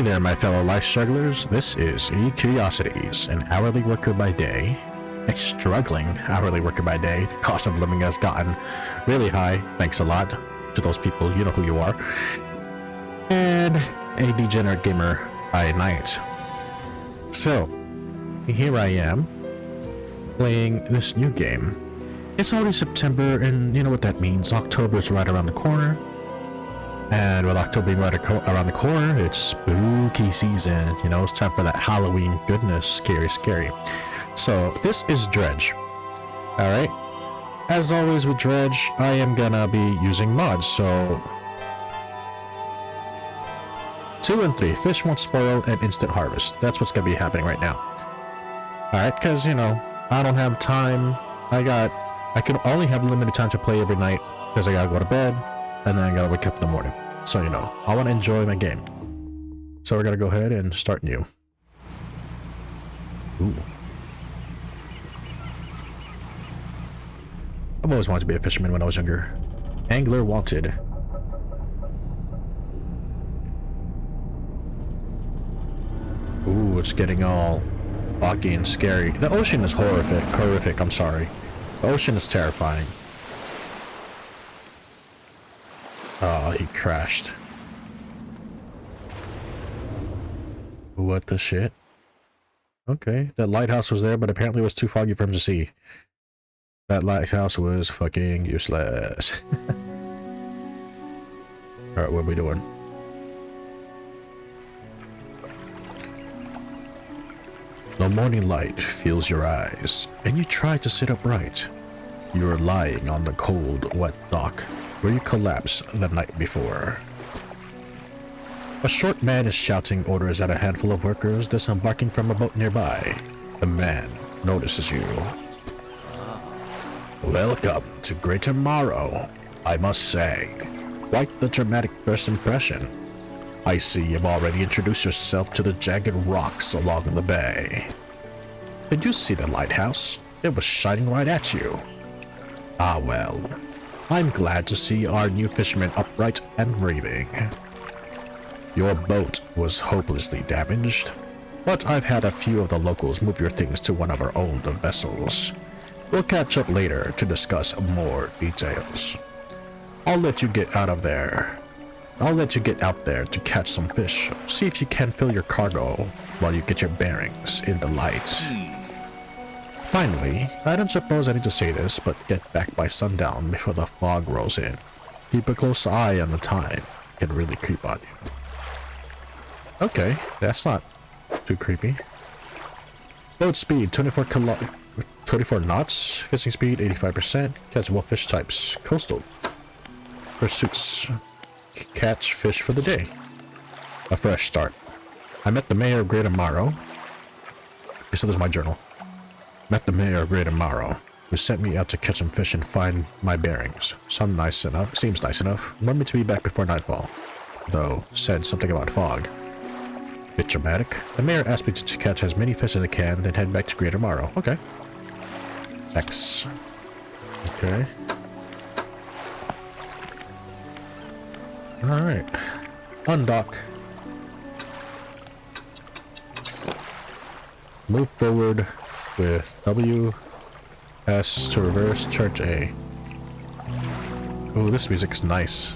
Hey there, my fellow life strugglers. This is E-Curiosities, an hourly worker by day, a struggling hourly worker by day. The cost of living has gotten really high, thanks a lot to those people, you know who you are, and a degenerate gamer by night. So, here I am, playing this new game. It's already September, and you know what that means. October's right around the corner. And with October being right around the corner, it's spooky season. You know, it's time for that Halloween goodness. Scary, scary. So, this is Dredge. Alright? As always with Dredge, I am gonna be using mods, so... 2 and 3, fish won't spoil and instant harvest. That's what's gonna be happening right now. Alright, because, you know, I don't have time. I can only have limited time to play every night, because I gotta go to bed. And then I gotta wake up in the morning. So, you know, I want to enjoy my game. So we're gonna go ahead and start new. Ooh. I've always wanted to be a fisherman when I was younger. Angler wanted. Ooh, it's getting all foggy and scary. The ocean is horrific, I'm sorry. The ocean is terrifying. Oh, he crashed. What the shit? Okay, that lighthouse was there, but apparently it was too foggy for him to see. That lighthouse was fucking useless. Alright, what are we doing? The morning light fills your eyes, and you try to sit upright. You are lying on the cold, wet dock where you collapsed the night before. A short man is shouting orders at a handful of workers disembarking from a boat nearby. The man notices you. Welcome to Greater Morrow, I must say. Quite the dramatic first impression. I see you've already introduced yourself to the jagged rocks along the bay. Did you see the lighthouse? It was shining right at you. Ah well. I'm glad to see our new fisherman upright and raving. Your boat was hopelessly damaged, but I've had a few of the locals move your things to one of our older vessels. We'll catch up later to discuss more details. I'll let you get out there to catch some fish. See if you can fill your cargo while you get your bearings in the light. Finally, I don't suppose I need to say this, but get back by sundown before the fog rolls in. Keep a close eye on the time. It can really creep on you. Okay, that's not too creepy. Boat speed 24 knots, fishing speed 85%, catchable fish types, coastal. Pursuits, catch fish for the day. A fresh start. I met the mayor of Greater Morrow. Okay, so this is my journal. Met the mayor of Greater Morrow, who sent me out to catch some fish and find my bearings. Seems nice enough. Want me to be back before nightfall, though said something about fog. Bit dramatic. The mayor asked me to catch as many fish as I can, then head back to Greater Morrow. Okay. X. Okay. Alright. Undock. Move forward with W, S to reverse, charge A. Oh, this music is nice.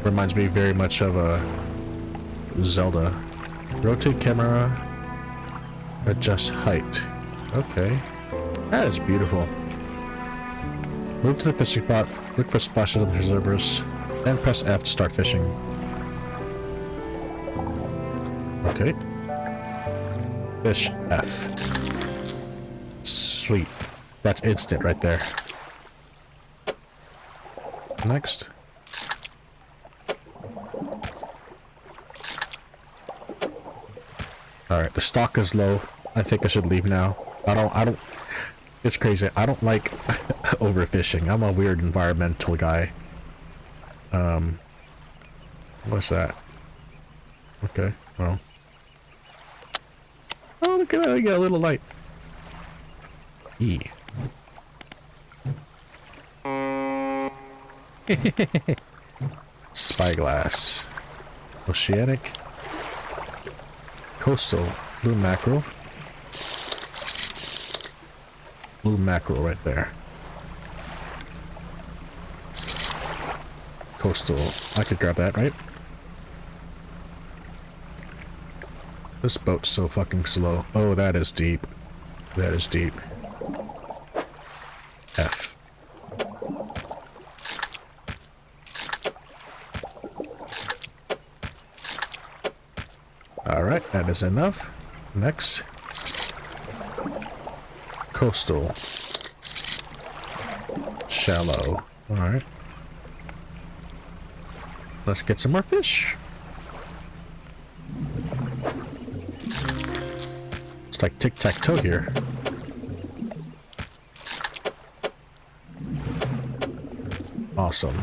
Reminds me very much of a Zelda. Rotate camera, adjust height. Okay, that is beautiful. Move to the fishing spot, look for splashes on the reservoirs, then press F to start fishing. Okay. Fish F. Sweet. That's instant right there. Next. Alright, the stock is low. I think I should leave now. I don't it's crazy. I don't like overfishing. I'm a weird environmental guy. What's that? Okay, well. Oh, look at that, I got a little light. E. Spyglass. Oceanic. Coastal. Blue mackerel. Blue mackerel right there. Coastal. I could grab that, right? This boat's so fucking slow. Oh, that is deep. That is deep. F. Alright, that is enough. Next. Coastal. Shallow. Alright. Let's get some more fish. It's like tic-tac-toe here. Awesome.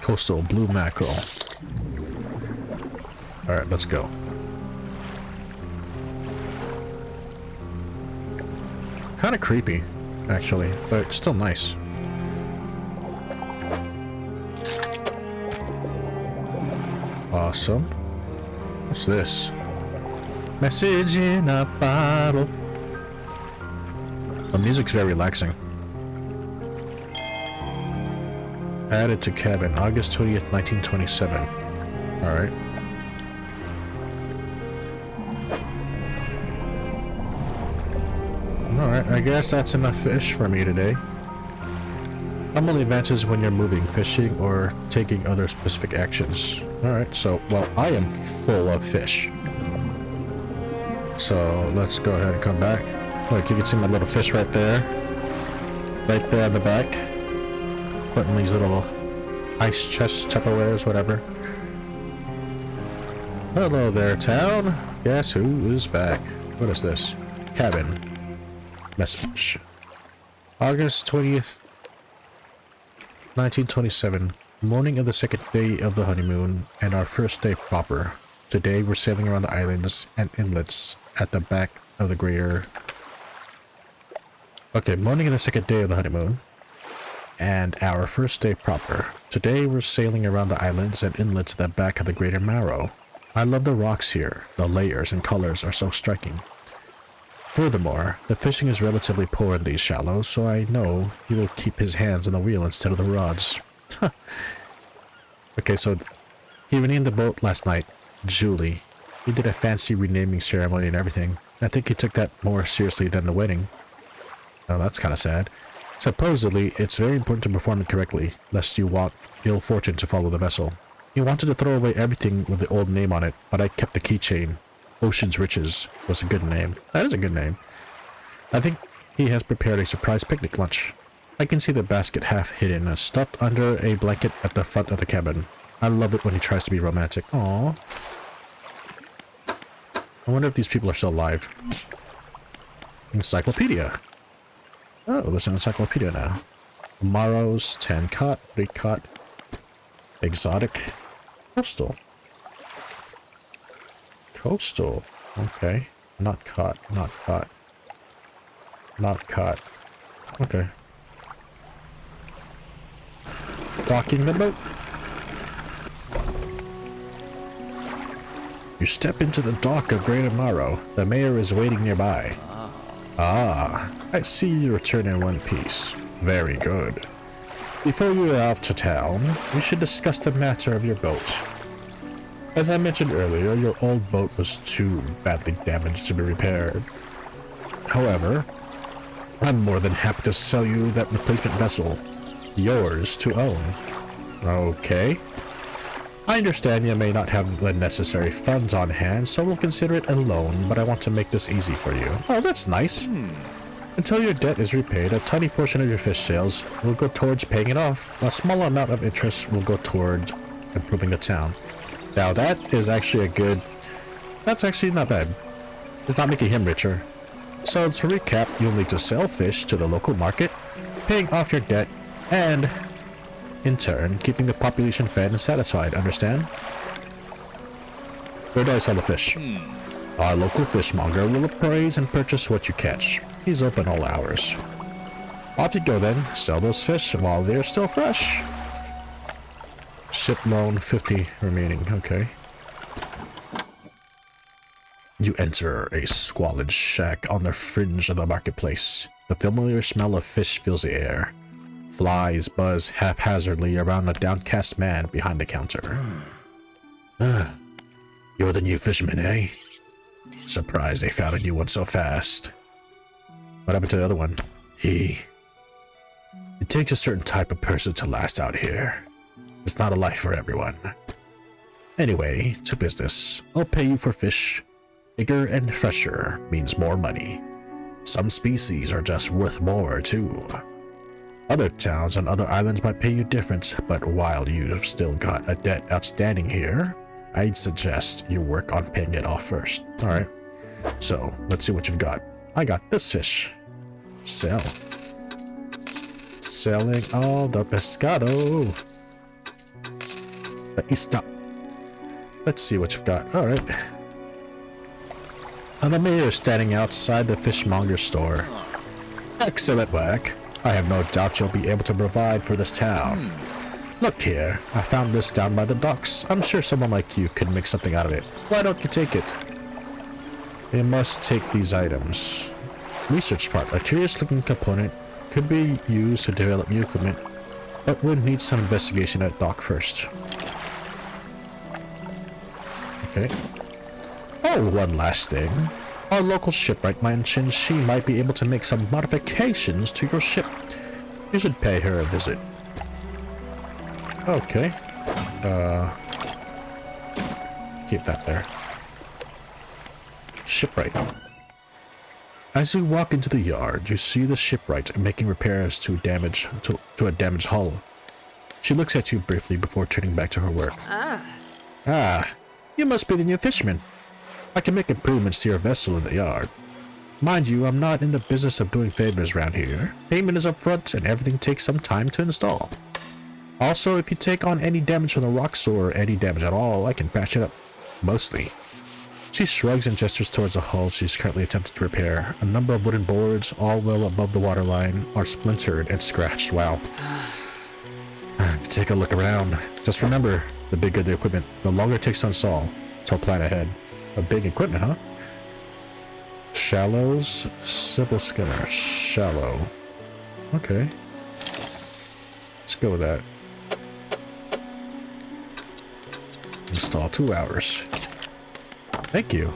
Coastal blue mackerel. Alright, let's go. Kind of creepy, actually, but still nice. Awesome. What's this? Message in a bottle. The music's very relaxing. Added to cabin, August 20th, 1927. Alright. Alright, I guess that's enough fish for me today. Normally advances when you're moving, fishing, or taking other specific actions. Alright, so, well, I am full of fish. So, let's go ahead and come back. Look, you can see my little fish right there. Right there in the back. Putting these little ice chest Tupperwares, whatever. Hello there, town. Guess who is back? What is this? Cabin. Message. August 20th, 1927. Morning of the second day of the honeymoon, and our first day proper. Today we're sailing around the islands and inlets at the back of the greater... Okay, morning of the second day of the honeymoon, and our first day proper. Today we're sailing around the islands and inlets at the back of the greater Marrow. I love the rocks here. The layers and colors are so striking. Furthermore, the fishing is relatively poor in these shallows, so I know he will keep his hands on the wheel instead of the rods. Okay, so he renamed the boat last night Julie. He did a fancy renaming ceremony and everything. I think he took that more seriously than the wedding. Oh, that's kind of sad. Supposedly, it's very important to perform it correctly, lest you want ill fortune to follow the vessel. He wanted to throw away everything with the old name on it, but I kept the keychain. Ocean's Riches was a good name. That is a good name. I think he has prepared a surprise picnic lunch. I can see the basket half hidden, stuffed under a blanket at the front of the cabin. I love it when he tries to be romantic. Aww. I wonder if these people are still alive. Encyclopedia. Oh, there's an encyclopedia now. Marrows, 10 caught, 3 caught. Exotic. Coastal. Coastal. Okay. Not caught, not caught. Not caught. Okay. Docking the boat. You step into the dock of Greater Marrow. The mayor is waiting nearby. Ah, I see you return in one piece. Very good. Before you are off to town, we should discuss the matter of your boat. As I mentioned earlier, your old boat was too badly damaged to be repaired. However, I'm more than happy to sell you that replacement vessel. Yours to own. Okay. I understand you may not have the necessary funds on hand, so we'll consider it a loan, but I want to make this easy for you. Oh, that's nice. Until your debt is repaid, a tiny portion of your fish sales will go towards paying it off. A small amount of interest will go towards improving the town. Now that is actually a good... That's actually not bad. It's not making him richer. So to recap, you'll need to sell fish to the local market, paying off your debt, and in turn, keeping the population fed and satisfied, understand? Where do I sell the fish? Our local fishmonger will appraise and purchase what you catch. He's open all hours. Off you go then, sell those fish while they're still fresh. Ship loan 50 remaining, okay. You enter a squalid shack on the fringe of the marketplace. The familiar smell of fish fills the air. Flies buzz haphazardly around a downcast man behind the counter. You're the new fisherman, eh? Surprised they found a new one so fast. What happened to the other one? It takes a certain type of person to last out here. It's not a life for everyone. Anyway, to business. I'll pay you for fish. Bigger and fresher means more money. Some species are just worth more, too. Other towns on other islands might pay you different, but while you've still got a debt outstanding here, I'd suggest you work on paying it off first. Alright, so let's see what you've got. I got this fish. Sell. Selling all the pescado. Stop. Let's see what you've got. Alright. The mayor is standing outside the fishmonger store. Excellent work. I have no doubt you'll be able to provide for this town. Look here, I found this down by the docks. I'm sure someone like you could make something out of it. Why don't you take it? You must take these items. Research part. A curious-looking component could be used to develop new equipment, but would need some investigation at dock first. Okay. Oh, one last thing. Our local shipwright mentioned she might be able to make some modifications to your ship. You should pay her a visit. Okay. Keep that there. Shipwright. As you walk into the yard, you see the shipwright making repairs to a damaged hull. She looks at you briefly before turning back to her work. You must be the new fisherman. I can make improvements to your vessel in the yard. Mind you, I'm not in the business of doing favors around here. Payment is upfront and everything takes some time to install. Also, if you take on any damage from the rocks or any damage at all, I can patch it up. Mostly. She shrugs and gestures towards the hull she's currently attempting to repair. A number of wooden boards, all well above the waterline, are splintered and scratched. Wow. Take a look around. Just remember, the bigger the equipment, the longer it takes to install. So plan ahead. A big equipment, huh? Shallows, simple skinner, shallow. Okay. Let's go with that. Install 2 hours. Thank you.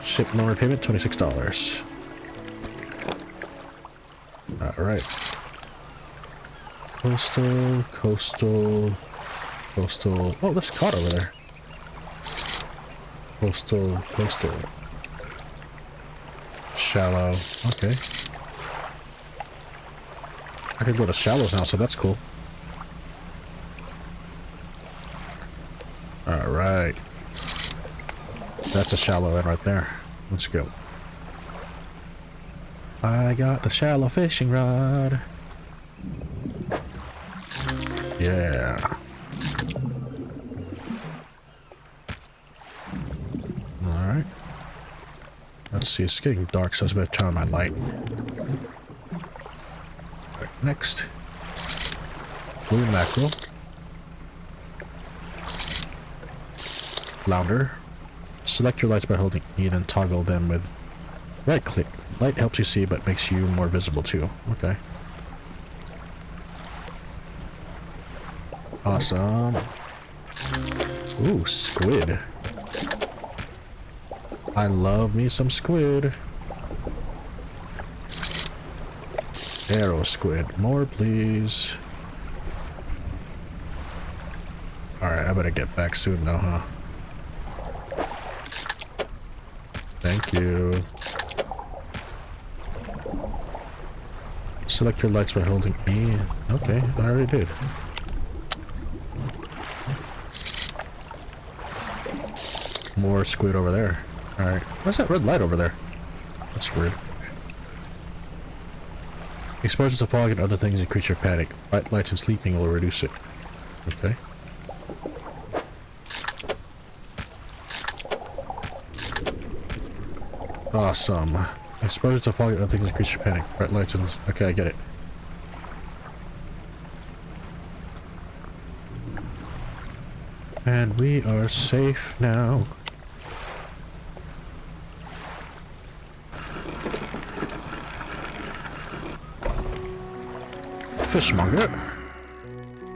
Ship loan repayment, $26. Alright. Coastal. Oh, there's cod over there. Coastal. Shallow. Okay. I can go to shallows now, so that's cool. Alright. That's a shallow end right there. Let's go. I got the shallow fishing rod. Yeah. Alright. Let's see, it's getting dark, so I better turn on my light. Right, next. Blue mackerel. Flounder. Select your lights by holding E, then toggle them with right click. Light helps you see, but makes you more visible too. Okay. Awesome. Ooh, squid. I love me some squid. Arrow squid. More, please. Alright, I better get back soon now, huh? Thank you. Select your lights by holding E. Okay, I already did. More squid over there. Alright. What's that red light over there? That's weird. Exposure to fog and other things increase your panic. Bright lights and sleeping will reduce it. Okay. Awesome. Exposure to fog and other things increase your panic. Bright lights and... Okay, I get it. And we are safe now. Fishmonger.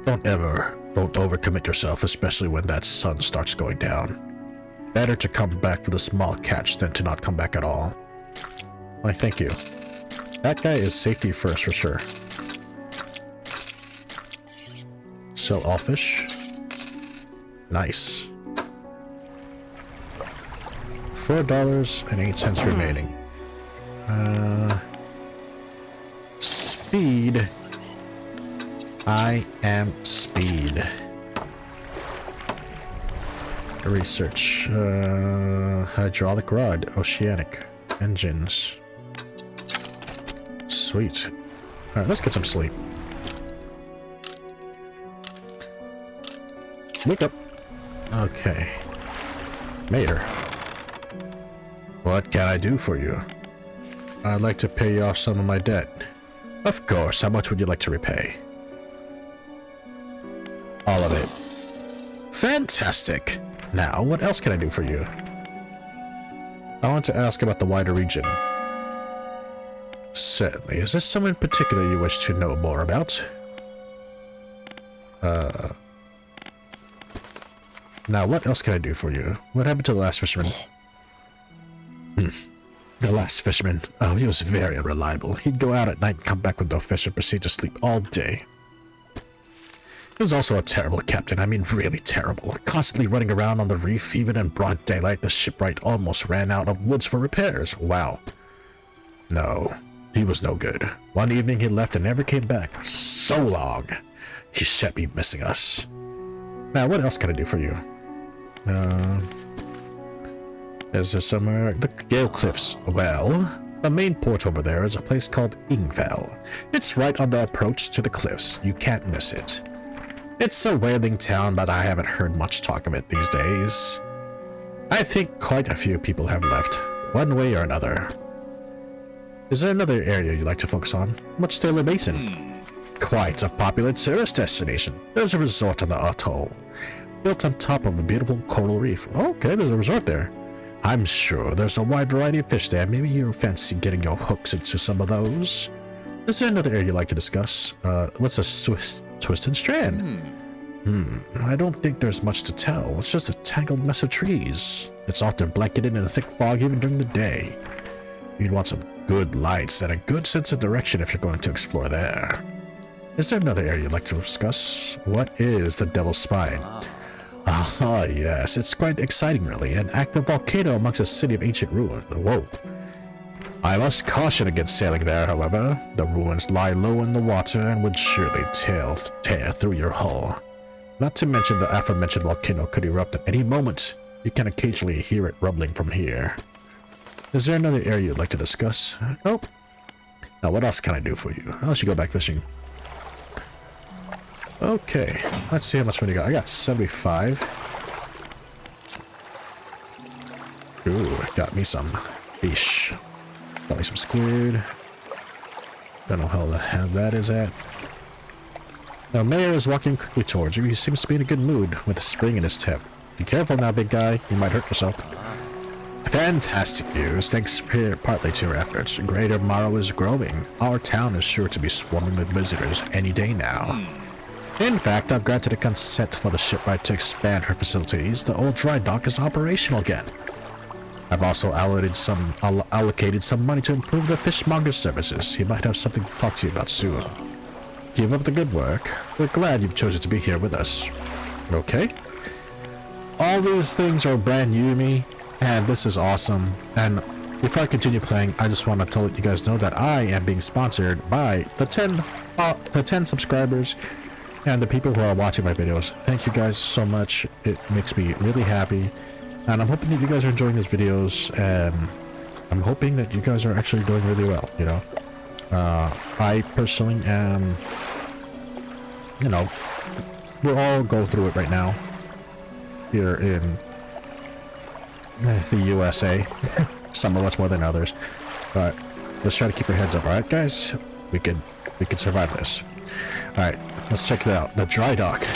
Don't overcommit yourself, especially when that sun starts going down. Better to come back for the small catch than to not come back at all. Why, thank you. That guy is safety first for sure. Sell all fish. Nice. $4.08 remaining. Speed. I am speed. Research. Hydraulic rod. Oceanic. Engines. Sweet. Alright, let's get some sleep. Wake up. Okay. Mater. What can I do for you? I'd like to pay you off some of my debt. Of course. How much would you like to repay? All of it. Fantastic. Now, what else can I do for you? I want to ask about the wider region. Certainly. Is there someone in particular you wish to know more about? Now, what else can I do for you? What happened to the last fisherman? The last fisherman. Oh, he was very unreliable. He'd go out at night and come back with no fish and proceed to sleep all day. He was also a terrible captain. I mean, really terrible. Constantly running around on the reef, even in broad daylight. The shipwright almost ran out of woods for repairs. Wow. No, he was no good. One evening he left and never came back. So long. He should be missing us. Now, what else can I do for you? Is there somewhere? The Gale Cliffs. Well, the main port over there is a place called Ingval. It's right on the approach to the cliffs. You can't miss it. It's a whaling town, but I haven't heard much talk of it these days. I think quite a few people have left, one way or another. Is there another area you'd like to focus on? What's Taylor Basin? Quite a popular tourist destination. There's a resort on the atoll, built on top of a beautiful coral reef. Okay, there's a resort there. I'm sure there's a wide variety of fish there. Maybe you fancy getting your hooks into some of those. Is there another area you'd like to discuss? What's a twisted strand? I don't think there's much to tell. It's just a tangled mess of trees. It's often blanketed in a thick fog even during the day. You'd want some good lights and a good sense of direction if you're going to explore there. Is there another area you'd like to discuss? What is the Devil's Spine? Ah, yes, it's quite exciting really. An active volcano amongst a city of ancient ruin. Whoa. I must caution against sailing there, however. The ruins lie low in the water and would surely tear through your hull. Not to mention the aforementioned volcano could erupt at any moment. You can occasionally hear it rumbling from here. Is there another area you'd like to discuss? Nope. Now, what else can I do for you? I'll let you go back fishing. Okay, let's see how much money you got. I got 75. Ooh, got me some fish. Got me some squid. Don't know how the hell that is at. The mayor is walking quickly towards you. He seems to be in a good mood with a spring in his step. Be careful now, big guy. You might hurt yourself. Fantastic news. Thanks partly to your efforts. Greater Morrow is growing. Our town is sure to be swarming with visitors any day now. In fact, I've granted a consent for the shipwright to expand her facilities. The old dry dock is operational again. I've also allocated some money to improve the fishmonger's services. He might have something to talk to you about soon. Keep up the good work. We're glad you've chosen to be here with us. Okay. All these things are brand new to me, and this is awesome. And before I continue playing, I just want to let you guys know that I am being sponsored by the 10 subscribers and the people who are watching my videos. Thank you guys so much. It makes me really happy. And I'm hoping that you guys are enjoying these videos, and I'm hoping that you guys are actually doing really well, you know. I personally am, you know, we'll all go through it right now here in the USA. Some of us more than others, but let's try to keep our heads up. All right, guys, we can survive this. All right, let's check it out. The dry dock.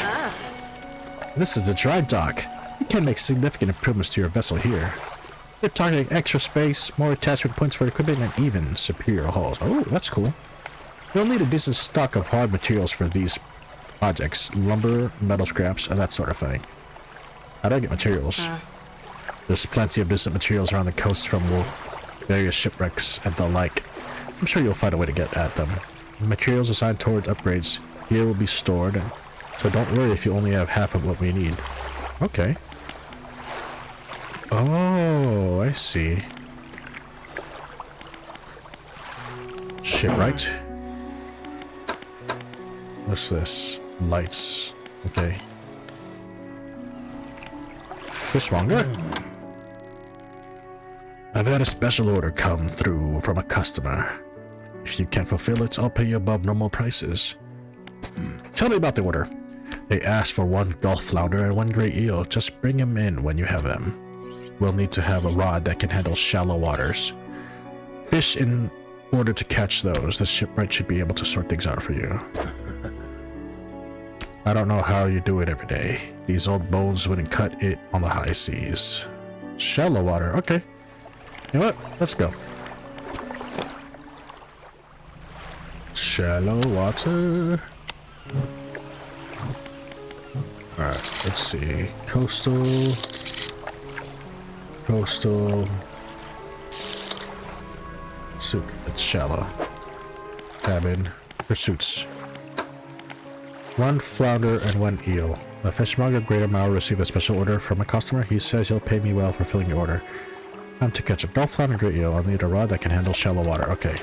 This is the dry dock. You can make significant improvements to your vessel here. We're targeting extra space, more attachment points for equipment, and even superior hulls. Oh, that's cool. You'll need a decent stock of hard materials for these projects. Lumber, metal scraps, and that sort of thing. How do I get materials? There's plenty of decent materials around the coast from various shipwrecks and the like. I'm sure you'll find a way to get at them. Materials assigned towards upgrades here will be stored, so don't worry if you only have half of what we need. Okay. Oh, I see. Shipwright. What's this? Lights. Okay. Fishmonger? I've had a special order come through from a customer. If you can't fulfill it, I'll pay you above normal prices. Tell me about the order. They asked for 1 gulf flounder and 1 gray eel. Just bring them in when you have them. We'll need to have a rod that can handle shallow waters. Fish in order to catch those. The shipwright should be able to sort things out for you. I don't know how you do it every day. These old bones wouldn't cut it on the high seas. Shallow water, okay. You know what? Let's go. Shallow water. Alright, let's see. Coastal. Suit. It's shallow. Cabin. Pursuits. 1 flounder and 1 eel. The fishmonger of Greater Mile received a special order from a customer. He says he'll pay me well for filling your order. Time to catch a gulf flounder and great eel. I'll need a rod that can handle shallow water. Okay.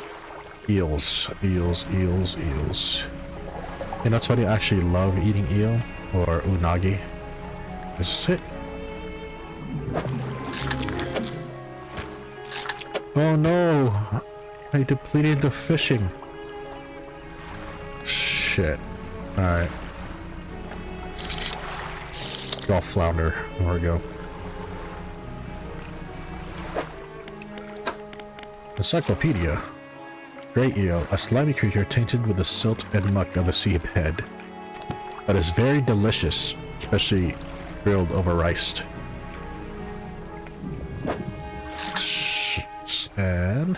Eels. Eels. You know, it's funny, I actually love eating eel or unagi. Is this it? Oh no! I depleted the fishing. Shit. Alright. Gulf flounder. There we go. Encyclopedia. Great eel, a slimy creature tainted with the silt and muck of the seabed. But is very delicious, especially grilled over rice. And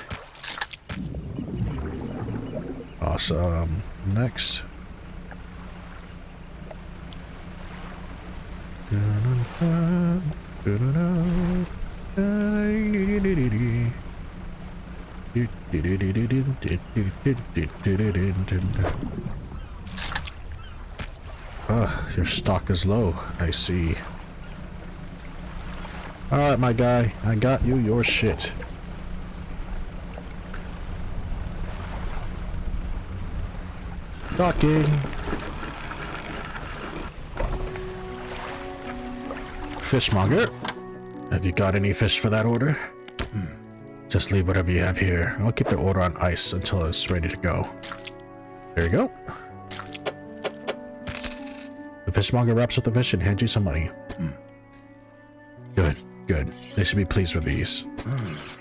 awesome. Next. Your stock is low, I see. Alright, my guy, I got you your shit. Docking. Fishmonger, have you got any fish for that order? Just leave whatever you have here. I'll keep the order on ice until it's ready to go. There you go. The fishmonger wraps up the fish and hands you some money. Good. They should be pleased with these.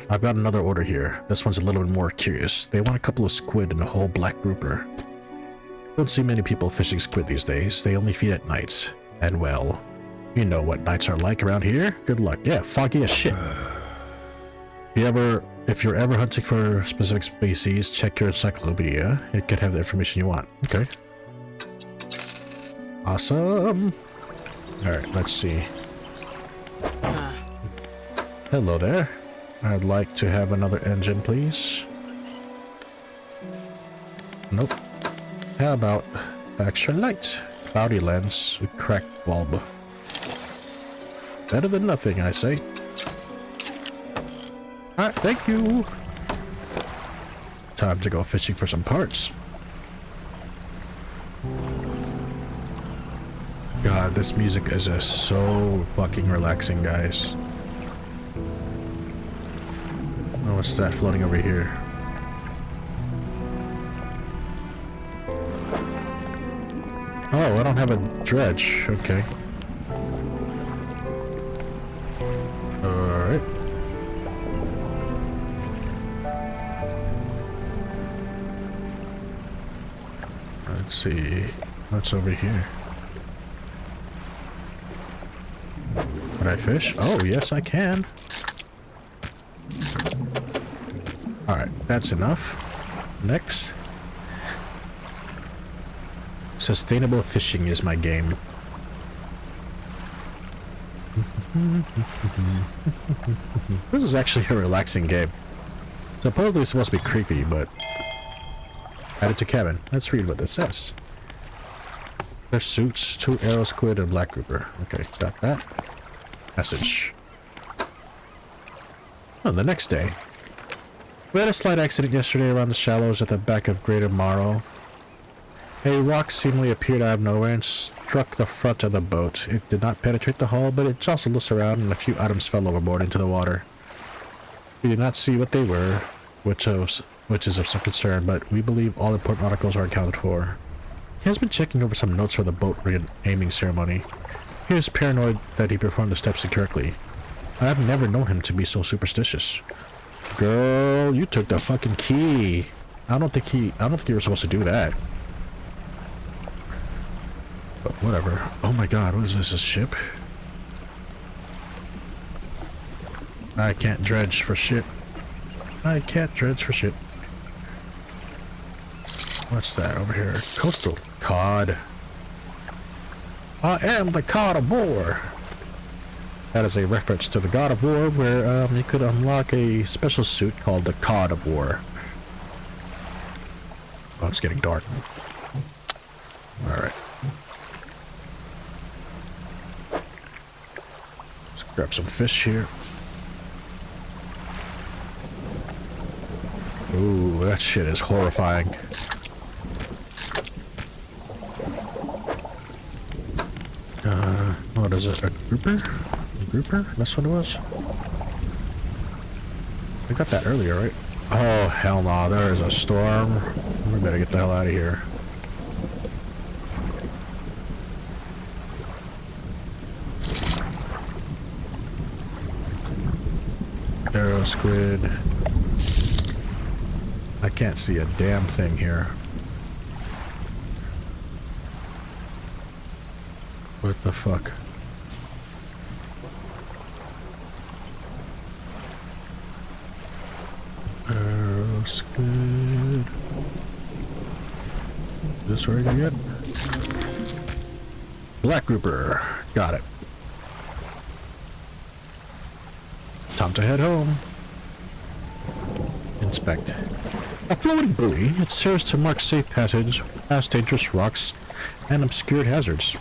I've got another order here. This one's a little bit more curious. They want a couple of squid and a whole black grouper. Don't see many people fishing squid these days. They only feed at nights. And well, you know what nights are like around here. Good luck. Yeah, foggy as shit. If you're ever hunting for specific species, check your encyclopedia. It could have the information you want. Okay. Awesome. Alright, let's see. Hello there. I'd like to have another engine, please. Nope. How about extra light? Cloudy lens with cracked bulb. Better than nothing, I say. Alright, thank you. Time to go fishing for some parts. God, this music is just so fucking relaxing, guys. Oh, what's that floating over here? Oh, I don't have a dredge. Okay. Alright. Let's see. What's over here? Can I fish? Oh, yes, I can. Alright, that's enough. Next. Sustainable fishing is my game. This is actually a relaxing game. Supposedly it's supposed to be creepy, but... Added to cabin. Let's read what this says. Their suits, 2 arrow squid and black grouper. Okay, got that. Message. Oh, the next day. We had a slight accident yesterday around the shallows at the back of Greater Morrow. A rock seemingly appeared out of nowhere and struck the front of the boat. It did not penetrate the hull, but it jostled us around and a few items fell overboard into the water. We did not see what they were, which is of some concern, but we believe all important articles are accounted for. He has been checking over some notes for the boat aiming ceremony. He is paranoid that he performed the steps incorrectly. I have never known him to be so superstitious. Girl, you took the fucking key. I don't think you were supposed to do that. But whatever. Oh my god, what is this, a ship? I can't dredge for shit. I can't dredge for shit. What's that over here? Coastal cod. I am the God of War. That is a reference to the God of War, where you could unlock a special suit called the God of War. Oh, it's getting dark. Alright. Let's grab some fish here. Ooh, that shit is horrifying. What is it? A grouper? A grouper? That's what it was? I got that earlier, right? Oh, hell no. There is a storm. We better get the hell out of here. Arrow squid. I can't see a damn thing here. What the fuck? Arrow squid. This where I can get? Black grouper. Got it. Time to head home. Inspect. A floating buoy. It serves to mark safe passage past dangerous rocks and obscured hazards.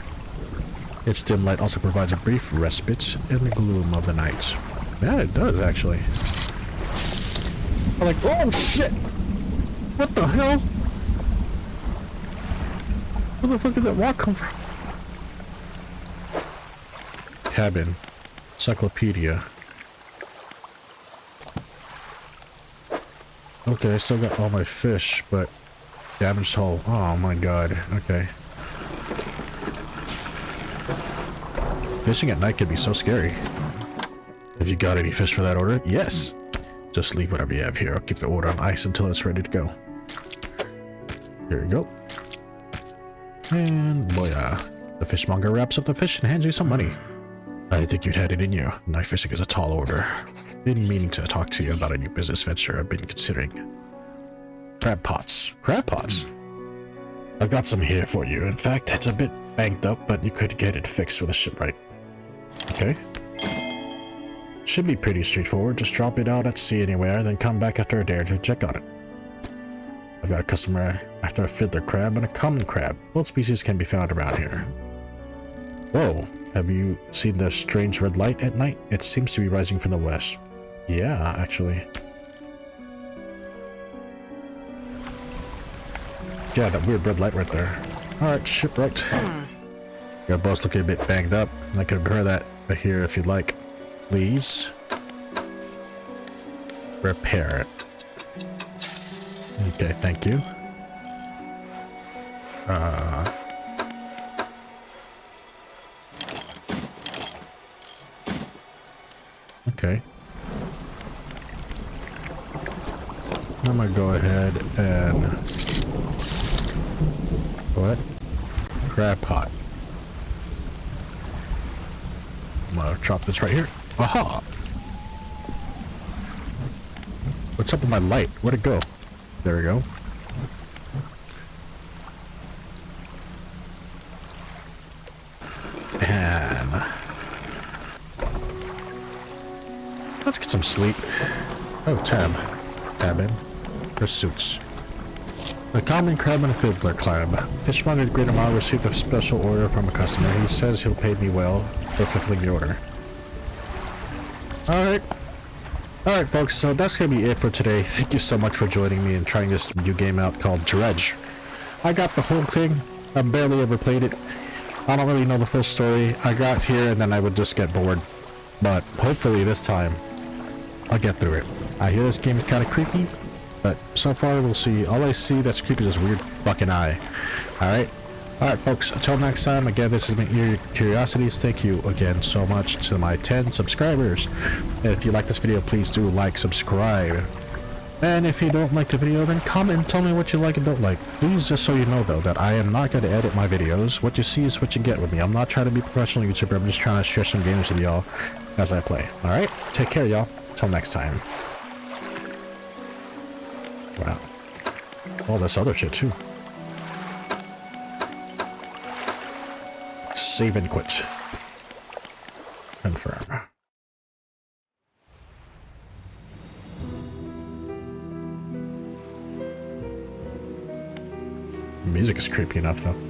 Its dim light also provides a brief respite in the gloom of the night. Yeah, it does, actually. I'm like, oh shit! What the hell? Where the fuck did that rock come from? Cabin. Encyclopedia. Okay, I still got all my fish, but damaged hull. Oh my god. Okay. Fishing at night can be so scary. Have you got any fish for that order? Yes. Just leave whatever you have here. I'll keep the order on ice until it's ready to go. Here we go. And booyah. The fishmonger wraps up the fish and hands you some money. I didn't think you'd had it in you. Knife fishing is a tall order. Been meaning to talk to you about a new business venture I've been considering. Crab pots. Crab pots? I've got some here for you. In fact, it's a bit banged up, but you could get it fixed with a shipwright. Okay. Should be pretty straightforward. Just drop it out at sea anywhere, then come back after a day to check on it. I've got a customer after a fiddler crab and a common crab. Both species can be found around here. Whoa. Have you seen the strange red light at night? It seems to be rising from the west. Yeah, actually. Yeah, that weird red light right there. Alright, shipwright. Your boat's looking a bit banged up. I can repair that right here if you'd like. Please. Repair it. Okay, thank you. Okay. I'm gonna go ahead and... What? Crab pot. I'm gonna drop this right here. Aha! What's up with my light? Where'd it go? There we go. And let's get some sleep. Oh, tab. Tab in. Pursuits. The common crab and fiddler climb. Fishmonger at Greater Mile received a special order from a customer. He says he'll pay me well for fulfilling the order. Alright. Alright folks, so that's gonna be it for today. Thank you so much for joining me and trying this new game out called Dredge. I got the whole thing. I barely ever played it. I don't really know the full story. I got here and then I would just get bored. But hopefully this time I'll get through it. I hear this game is kind of creepy, but so far we'll see. All I see that's creepy is this weird fucking eye. Alright? Alright folks, until next time, again this has been Ear Curiosities. Thank you again so much to my 10 subscribers. And if you like this video, please do like, subscribe. And if you don't like the video, then comment and tell me what you like and don't like. Please, just so you know though, that I am not going to edit my videos. What you see is what you get with me. I'm not trying to be a professional YouTuber, I'm just trying to share some games with y'all as I play. Alright? Take care y'all. Till next time. Wow. All this other shit too. Save and quit. Confirm. Music is creepy enough though.